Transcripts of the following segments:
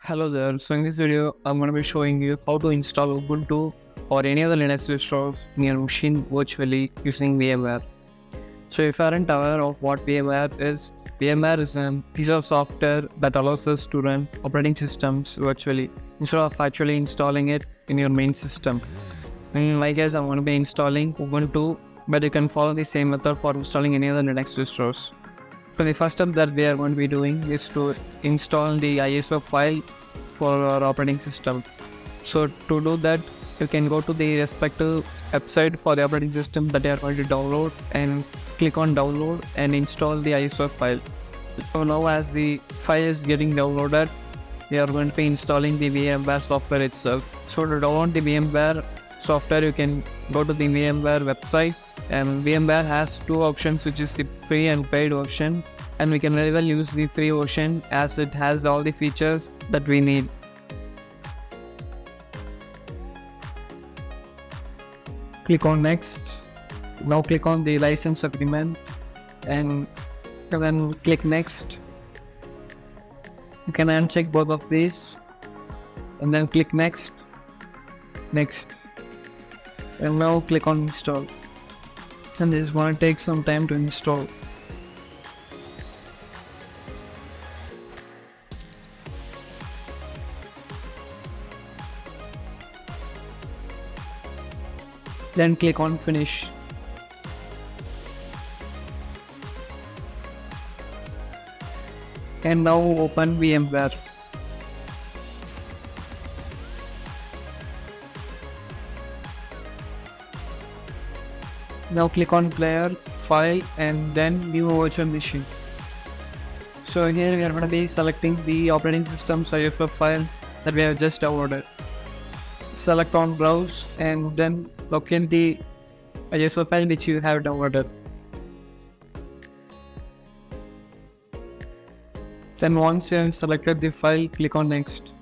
Hello there. So in this video, I'm going to be showing you how to install Ubuntu or any other Linux distro in your machine virtually using VMware. So if you aren't aware of what VMware is a piece of software that allows us to run operating systems virtually instead of actually installing it in your main system. In my case, I'm going to be installing Ubuntu, but you can follow the same method for installing any other Linux distros. So the first step that we are going to be doing is to install the ISO file for our operating system. So to do that, you can go to the respective website for the operating system that you are going to download and click on download and install the ISO file. So now as the file is getting downloaded, we are going to be installing the VMware software itself. So to download the VMware software, you can go to the VMware website, and VMware has two options, which is the free and paid version, and we can very well use the free version as it has all the features that we need. Click on next. Now click on the license agreement and then click next. You can uncheck both of these and then click next, and now click on install, and this is going to take some time to install. Then click on finish. And now open VMware. Now click on player, file, and then new virtual machine. So here we are going to be selecting the operating system's IFF file that we have just downloaded. Select on browse and then locate the ISO file which you have downloaded. Then once you have selected the file, click on next.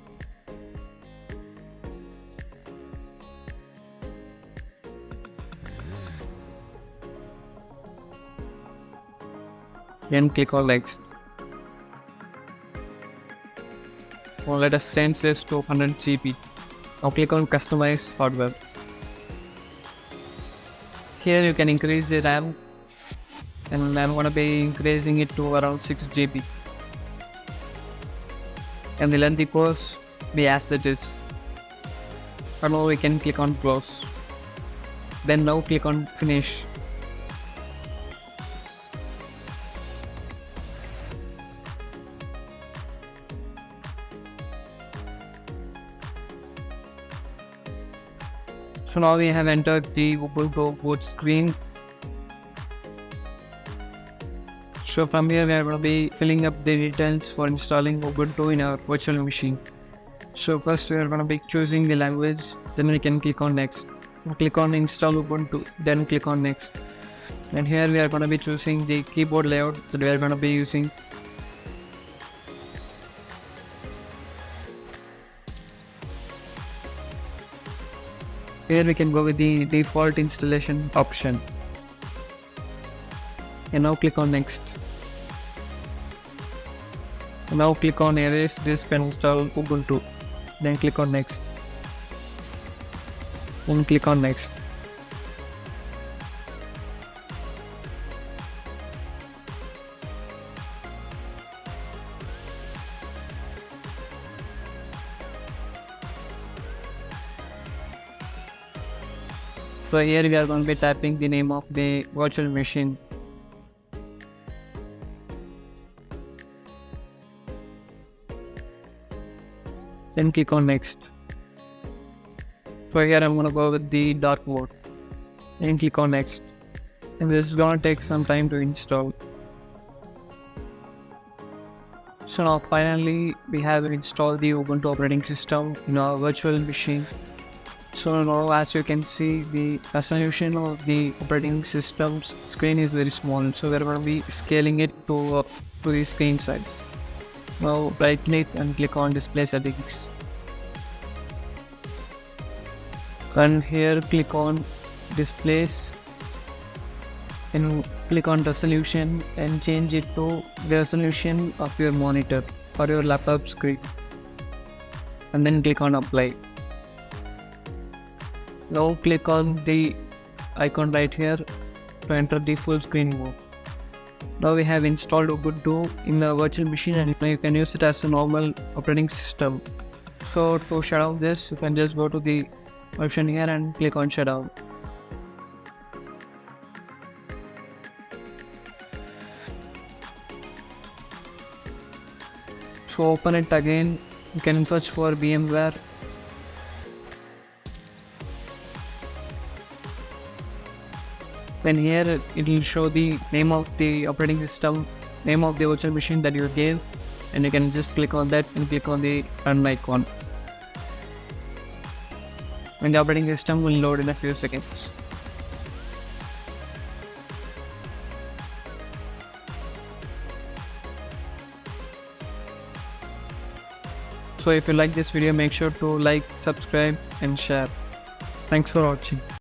Then click on next. Now let us change this to 100 GB. Now click on customize hardware. Here you can increase the RAM, and I'm going to be increasing it to around 6 GB. And the length equals be as it is. And now we can click on close. Then now click on finish. So now we have entered the Ubuntu boot screen. So from here we are going to be filling up the details for installing Ubuntu in our virtual machine. So first we are going to be choosing the language, then we can click on next. Click on install Ubuntu, then click on next. And here we are going to be choosing the keyboard layout that we are going to be using. Here we can go with the default installation option. And now click on next. And now click on erase disk and install Ubuntu. Then click on next. Then click on next. So here we are going to be typing the name of the virtual machine. Then click on next. So here I'm going to go with the dark mode. Then click on next. And this is going to take some time to install. So now finally we have installed the Ubuntu operating system in our virtual machine. So now as you can see, the resolution of the operating system's screen is very small. So we're going to be scaling it to the screen size. Now right click and click on display settings. And here click on displays and click on resolution and change it to the resolution of your monitor or your laptop screen. and then click on apply. Now click on the icon right here to enter the full screen mode. Now we have installed Ubuntu in the virtual machine, and you can use it as a normal operating system. So to shut down this, you can just go to the option here and click on shutdown. So open it again. You can search for VMware. Then here it will show the name of the operating system, name of the virtual machine that you gave, and you can just click on that and click on the run icon. And the operating system will load in a few seconds. So if you like this video, make sure to like, subscribe and share. Thanks for watching.